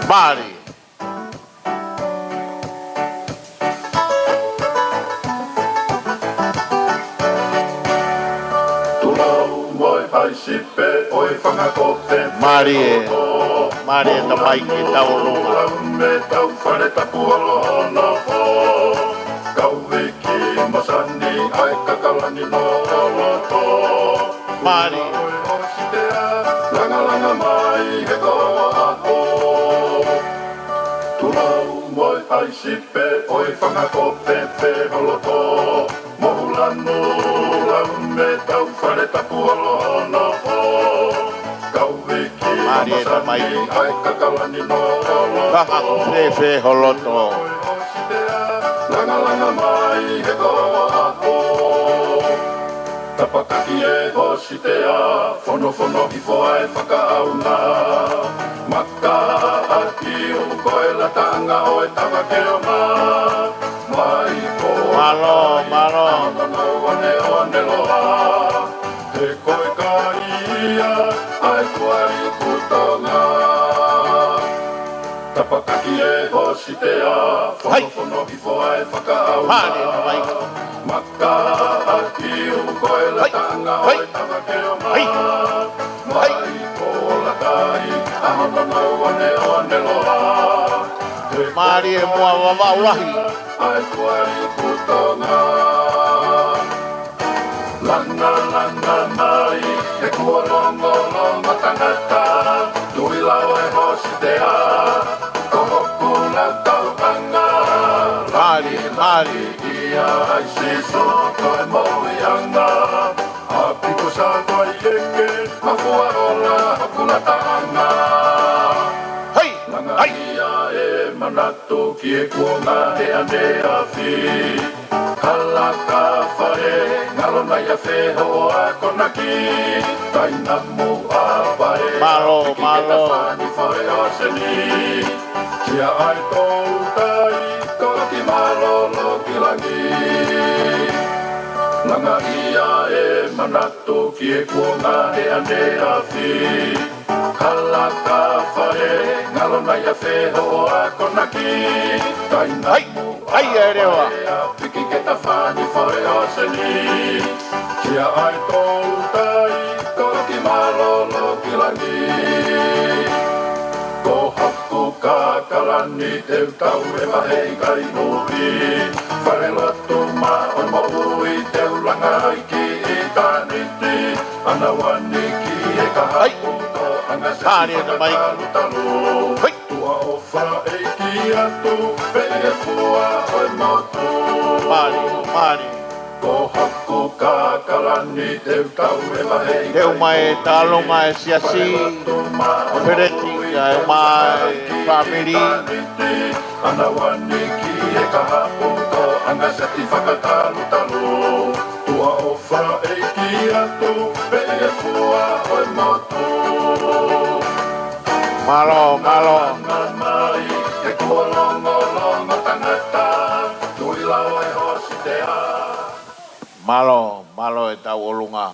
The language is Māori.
Mari. Sipe oi whangakote Mari e ta mai ki tau runga. Me tau whare tapu alohono po Kau wiki masani ai kakalani no oloto Mari. Oi hositea langa langa mai he koa aho Tulau moi ai sipe oi whangakote te holoto Mohulanu lau me tau whare tapu alohono po Mari e ta mai ki. ai kakalani no Kaha fe holoto. Langa langa mai he koa aho Tapakaki e hositea Fono fono i foa e whakaauna Maka aki o koe la tanga o e tawa ke o ma Mai ko Malo. Ano ane one loa He koe ka ia Ai kuari kutonga Tapakaki e hositea Fono fono i foa e whakaauna Mari e ta mai ki. Maka aki o koe la tanga o e tawa ke o ma Mai ko la kai Ano ane one loa Mari e mua wawaulahi. Ai kuari kutonga Langa langa mai He kua longo longo tangata Tui lau e hositea Kohoku na taupanga Mari. Ia ai siso koe moianga Apiko sa koe eke Mafua ola hakuna tanga Langa ia e manatu ki e kuonga he ane a fi Kalaka whare ngalona ia wheho a konaki Taina mu a whare Malo. Whani whare o seni Tia ai kou tai Koki malo lo ki langi Langa ia e manatu ki e kuonga he ane a fi Kalaka whare ngalona ia wheho a konaki Taina mu a Ai e rewa. Piki ke ta whani whare o seni Tia ai kou tai Koki malo lo ki langi Ko haku ka kalani te tau e mahei kai nui Whare lotu ma o moui te ulanga iki i taniti Ana wani ki e ka haku to anga Mari e ta mai ki. talu Tua o wha e ki atu pe e fua o e motu Mari. Ko haku ka kalani te tau e mahei Te umai e talonga e siasi. Pereti e umai family. Ana wani ki e ka hapu ko anga sati whakatalu Tua o wha e ki atu pe e fua o e motu Malo. Ngā mai e kua longo longo tangata Tui lau e hositea Malo e tau olunga.